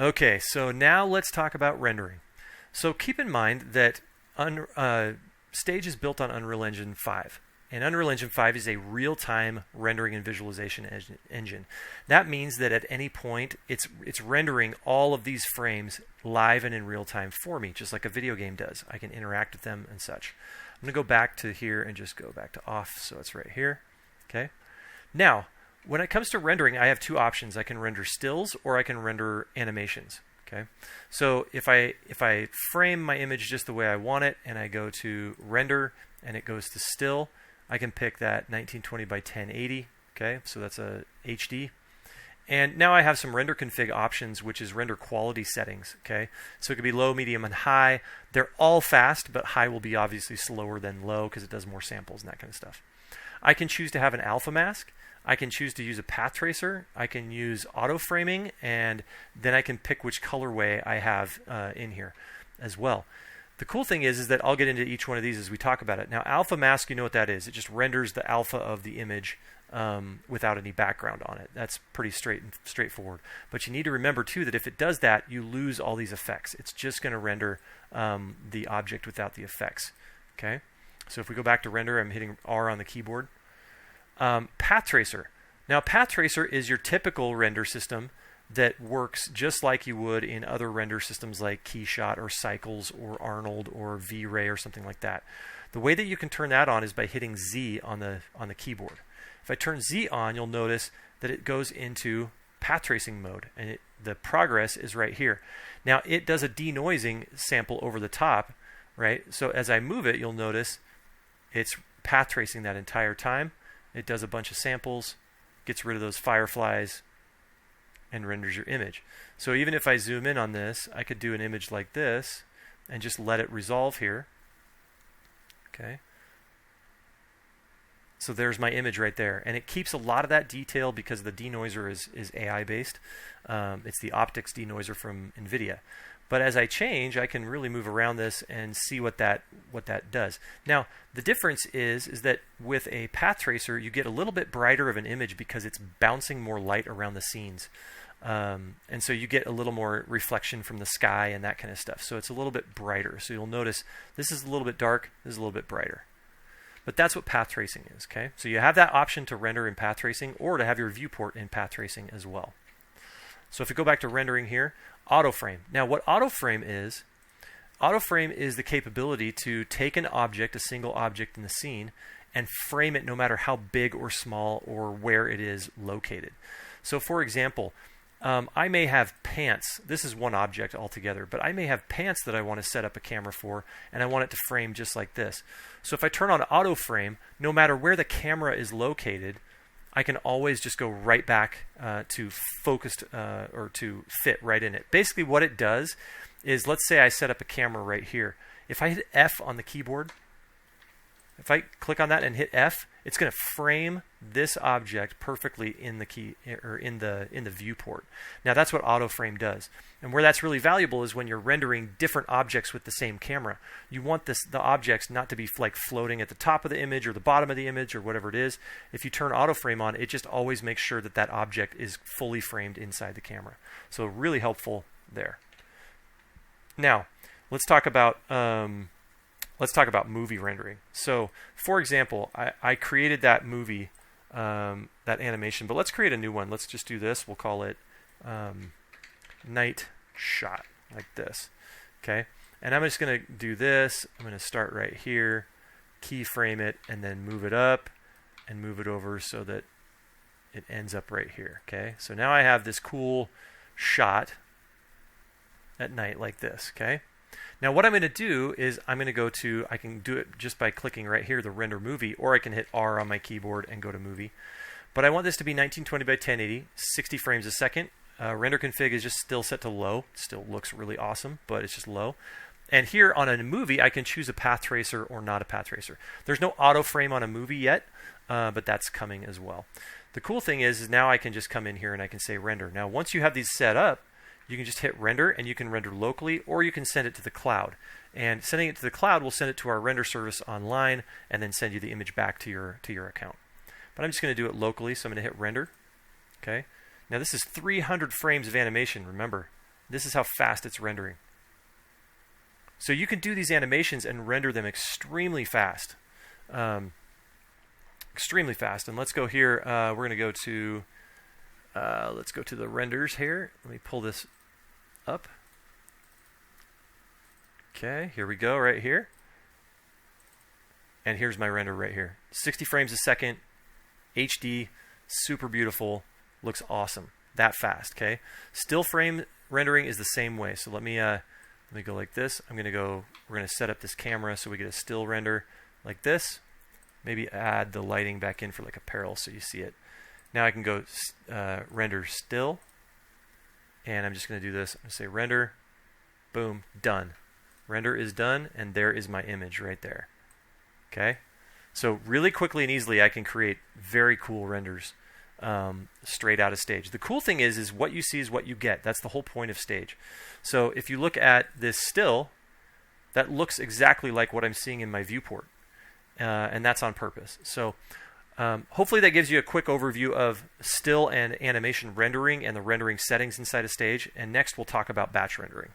Okay, so now let's talk about rendering. So keep in mind that Stage is built on Unreal Engine 5. And Unreal Engine 5 is a real-time rendering and visualization engine. That means that at any point, it's rendering all of these frames live and in real time for me, just like a video game does. I can interact with them and such. I'm going to go back to here and just go back to off, so it's right here. Okay. Now, when it comes to rendering, I have two options. I can render stills or I can render animations. Okay. So if I frame my image just the way I want it and I go to render and it goes to still, I can pick that 1920 by 1080. Okay, so that's a HD. And now I have some render config options, which is render quality settings. Okay, so it could be low, medium, and high. They're all fast, but high will be obviously slower than low because it does more samples and that kind of stuff. I can choose to have an alpha mask. I can choose to use a path tracer. I can use auto framing, and then I can pick which colorway I have in here as well. The cool thing is that I'll get into each one of these as we talk about it. Now, alpha mask, you know what that is. It just renders the alpha of the image without any background on it. That's pretty straightforward. But you need to remember, too, that if it does that, you lose all these effects. It's just going to render the object without the effects. Okay? So if we go back to render, I'm hitting R on the keyboard. Path tracer. Now, path tracer is your typical render system that works just like you would in other render systems like Keyshot or Cycles or Arnold or V-Ray or something like that. The way that you can turn that on is by hitting Z on the keyboard. If I turn Z on, you'll notice that it goes into path tracing mode, and the progress is right here. Now, it does a denoising sample over the top, right? So as I move it, you'll notice it's path tracing that entire time. It does a bunch of samples, gets rid of those fireflies, and renders your image. So even if I zoom in on this, I could do an image like this and just let it resolve here. Okay. So there's my image right there. And it keeps a lot of that detail because the denoiser is AI based. It's the optics denoiser from NVIDIA. But as I change, I can really move around this and see what that does. Now, the difference is that with a path tracer, you get a little bit brighter of an image because it's bouncing more light around the scenes. And so you get a little more reflection from the sky and that kind of stuff. So it's a little bit brighter. So you'll notice this is a little bit dark, this is a little bit brighter. But that's what path tracing is, okay? So you have that option to render in path tracing or to have your viewport in path tracing as well. So if we go back to rendering here, auto frame. Now what auto frame is the capability to take an object, a single object in the scene, and frame it no matter how big or small or where it is located. So for example, I may have pants. This is one object altogether, but I may have pants that I want to set up a camera for, and I want it to frame just like this. So if I turn on auto frame, no matter where the camera is located, I can always just go right back to focused or to fit right in it. Basically what it does is, let's say I set up a camera right here. If I hit F on the keyboard, if I click on that and hit F, it's going to frame this object perfectly in the key or in the viewport. Now that's what auto frame does. And where that's really valuable is when you're rendering different objects with the same camera. You want the objects not to be like floating at the top of the image or the bottom of the image or whatever it is. If you turn auto frame on, it just always makes sure that object is fully framed inside the camera. So really helpful there. Now, let's talk about movie rendering. So, for example, I created that movie, that animation, but let's create a new one. Let's just do this. We'll call it night shot, like this. Okay, and I'm just going to do this. I'm going to start right here, keyframe it, and then move it up and move it over so that it ends up right here. Okay, so now I have this cool shot at night like this. Okay. Now what I'm going to do is I can do it just by clicking right here, the render movie, or I can hit R on my keyboard and go to movie. But I want this to be 1920 by 1080, 60 frames a second. Render config is just still set to low. It still looks really awesome, but it's just low. And here on a movie, I can choose a path tracer or not a path tracer. There's no auto frame on a movie yet, but that's coming as well. The cool thing is now I can just come in here and I can say render. Now once you have these set up, you can just hit render, and you can render locally, or you can send it to the cloud. And sending it to the cloud will send it to our render service online, and then send you the image back to your account. But I'm just going to do it locally, so I'm going to hit render. Okay. Now this is 300 frames of animation. Remember, this is how fast it's rendering. So you can do these animations and render them extremely fast. Extremely fast. And let's go here. We're going to go to let's go to the renders here. Let me pull this up. Okay, here we go right here. And here's my render right here. 60 frames a second, HD, super beautiful, looks awesome. That fast, okay? Still frame rendering is the same way. So let me go like this. We're going to set up this camera so we get a still render like this. Maybe add the lighting back in for like a parallel so you see it. Now I can go render still. And I'm just going to do this. I'm going to say render, boom, done. Render is done, and there is my image right there. Okay? So really quickly and easily I can create very cool renders straight out of Stage. The cool thing is what you see is what you get. That's the whole point of Stage. So if you look at this still, that looks exactly like what I'm seeing in my viewport. And that's on purpose. So hopefully that gives you a quick overview of still and animation rendering and the rendering settings inside of Stage. And next we'll talk about batch rendering.